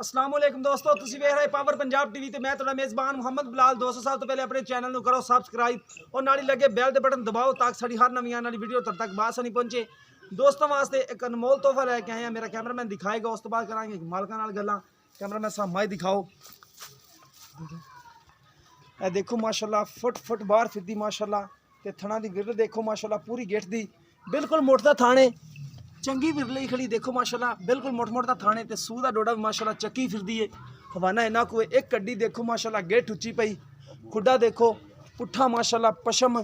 अस्सलाम वालेकुम दोस्तों, तुसी वेख रहे पावर पंजाब टीवी ते मैं तुहाडा मेज़बान मुहम्मद बिलाल। 200 साल तो पहले अपने चैनल को करो सबसक्राइब और नाली लगे बैल दे बटन दबाओ ताकि साड़ी हर नवी आने वाली वीडियो तब तक बासानी पहुंचे। दोस्तों वास्ते एक अनमोल तोहफा लैके आए हैं, मेरा कैमरामैन दिखाएगा, उस तो बाद करांगे मालकां नाल गल्लां। कैमरामैन साहब माई दिखाओ। ए देखो माशाल्लाह फुट बाहर फिरदी माशाल्लाह ते थणा दी गिरद देखो माशाल्लाह पूरी गिठ दी बिल्कुल मुठदा थाने चंगी विरली खड़ी देखो माशाल्लाह बिल्कुल मोट दा थाने ते सूह दा डोडा भी माशाल्लाह चक्की फिरदी है। हवाना इन्ना को एक कड्डी देखो माशाल्लाह गेट उच्ची पई खुड्डा देखो पुट्ठा माशाल्लाह पशम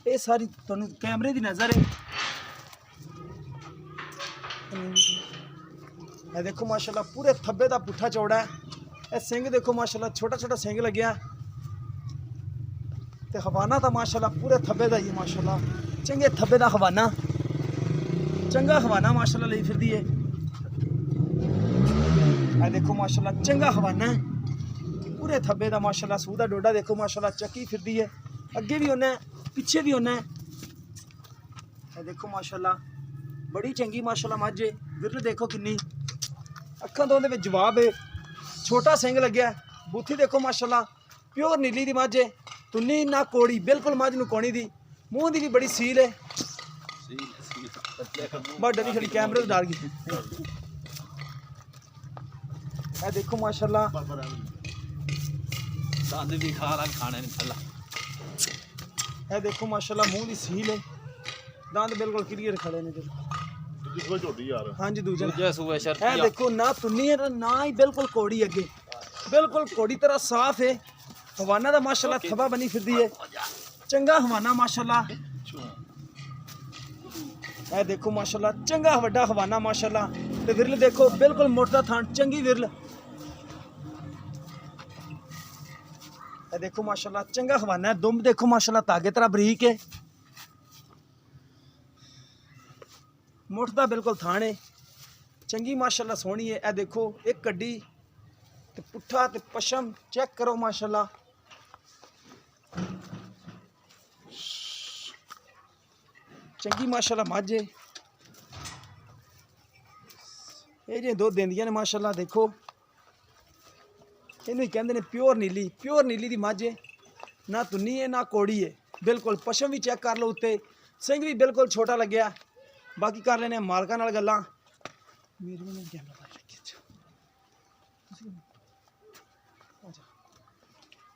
ये सारी तुहानू कैमरे दी नज़र है। ये देखो माशाल्लाह पूरे थब्बे दा पुट्ठा चौड़ा है। ये सिंग देखो माशाल्लाह छोटा छोटा सिंग लग्या ते हवाना तो माशाल्लाह पूरे थब्बे दा ही माशाल्लाह चंगे थब्बे दा हवाना चंगा हवाना माशाल्लाह ली फिरदी है। आ देखो माशाल्लाह चंगा हवाना है पूरे थब्बे दा माशाल्लाह सूह दा डोडा देखो माशाल्लाह चक्की फिरदी है। अगे भी होना है पिछे भी होना है। आ देखो माशाल्लाह बड़ी चंगी माशाल्लाह मझ है। विरल देखो किन्नी अखां तो उहदे जवाब है। छोटा सिंग लग्या बूथी देखो माशाल्लाह प्योर नीली दी मझ है। तुन्नी ना कोड़ी बिल्कुल मझ नूं कोणी दी मूँह दी भी बड़ी सील है। बड़ी डरी खड़ी कैमरे तो डाल गई। देखो माशाल्लाह भी खा रहा खाने नहीं चला। देखो माशाल्लाह मुंह दी सील है दांत बिल्कुल क्लियर खड़े ने हाँ जी दूजा देखो ना तुन्नी है ना ही बिल्कुल कोड़ी अगे बिल्कुल कोड़ी तरह साफ है। हवाना दा माशाल्लाह थबा बनी फिरदी है चंगा हवाना माशाल्लाह। ए देखो माशाल्लाह चंगा वड्डा हवाना माशाल्लाह ते विरल देखो बिल्कुल मोटा थान चंगी विरल। ए देखो माशाल्लाह चंगा हवाना है। दुम देखो माशाल्लाह धागे तरह बरीक है मुठदा बिल्कुल थान है चंगी माशाल्लाह सोहनी है। ए देखो एक कड्डी ते पुट्ठा ते पशम चेक करो माशाल्लाह चंगी माशाल्लाह मझ है। ये जो दुध देंदियां ने माशाल्लाह देखो इन्हू कहंदे ने प्योर नीली दी मझ है ना तुन्नी है ना कोड़ी है बिल्कुल। पशम भी चेक कर लो उत्ते सिंग भी बिल्कुल छोटा लग्या। बाकी कर लेने मालकां नाल गल्लां।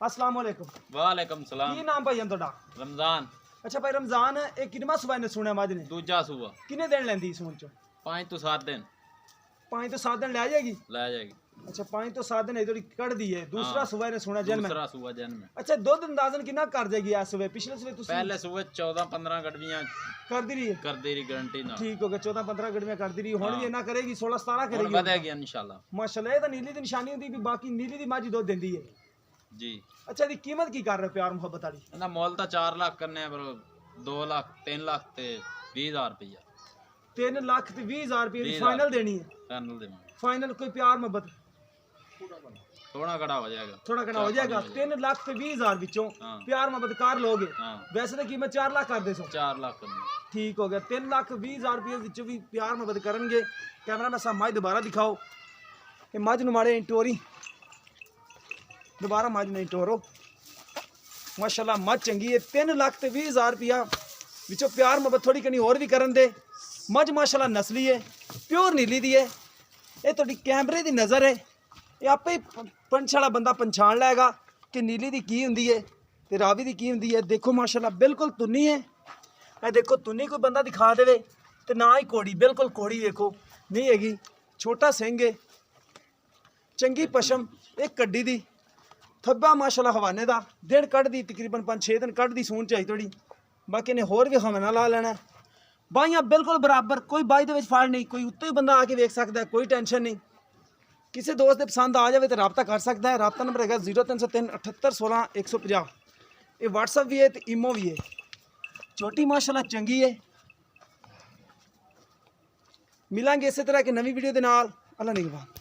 अस्सलाम वालेकुम। वालेकुम सलाम। की नाम भाई तुहाडा? रमजान। अच्छा भाई रमजान एक किनवा सुबह ने सुने मझ ने? दूजा सुबह। किन्ने दिन लेंदी सून चो? 5 तो 7 दिन। 5 तो 7 दिन ले जाएगी? ले जाएगी। अच्छा 5 तो 7 दिन इधर कट दी है। दूसरा सुबह ने सुना जन्म। दूसरा सुबह जन्म। अच्छा दूध अंदाजन कितना कर जाएगी आज सुबह? पिछले सुबह तुसी पहले सुबह 14-15 गड़वियां कर दी रही है? कर दे रही गारंटी ना। ठीक हो गया 14-15 गड़वियां कर दी रही हुन भी ना करेगी 16-17 करेगी। बढ़ेगी इंशाल्लाह माशाल्लाह। ये तो नीली दी निशानी होंदी भी बाकी नीली दी मझ दूध देंदी है जी। अच्छा दी कीमत की कर रहे हो प्यार मोहब्बत वाली? ना मोल तो 4 लाख करने पर 2 लाख 3 लाख ते 20,000 रुपया। 3 लाख ते 20,000 रुपये दी फाइनल देनी है? फाइनल देवांगे। फाइनल कोई प्यार मोहब्बत थोड़ा कड़ा हो जाएगा। थोड़ा कड़ा हो जाएगा। 3 लाख ते 20,000 विचों प्यार मोहब्बत कर लोगे? वैसे तो कीमत 4 लाख कर दे सो। 4 लाख करनी। ठीक हो गया 3 लाख 20,000 रुपये विचों भी प्यार मोहब्बत करेंगे। कैमरा में साहब मझ दोबारा दिखाओ ये मझ नूं माड़े टोरी दोबारा मझ नहीं टोरो माशाल्लाह मझ चंगी है। 3 लाख ते 20,000 रुपया विचों प्यार मोहब्बत थोड़ी कनी होर भी करन दे। मझ माशाल्लाह नस्ली है प्योर नीली दी है। ये थोड़ी कैमरे दी नज़र है ये आपे पंछ वाला बंदा पहचान लेगा कि नीली दी की हुंदी है ते रावी दी की हुंदी है। देखो माशाल्लाह बिल्कुल तुन्नी है। ये देखो तुन्नी कोई बंदा दिखा देवे ते ना ही कोड़ी बिल्कुल कोड़ी देखो नहीं हैगी। छोटा सिंग है चंगी पशम एक कड्डी दी थब्बा माशाल्लाह हवाने दा दिन कट दी तकरीबन 5-6 दिन कट दी सून चाहिए थोड़ी। बाकी ने होर भी हवाना ला लेना। बाइयां बिल्कुल बराबर कोई बाई दे विच फाड़ नहीं। कोई उत्ते ही बंदा आके वेख सकता है कोई टेंशन नहीं। किसी दोस्त के पसंद आ जाए तो रबता कर सकता है। रबता नंबर है 0303 78 16 150। ये व्हाट्सअप भी है तो ईमो भी है। छोटी माशाल्लाह चंगी है। मिलांगे इस तरह की नवी वीडियो के नाल। अल्लाह निगहबान।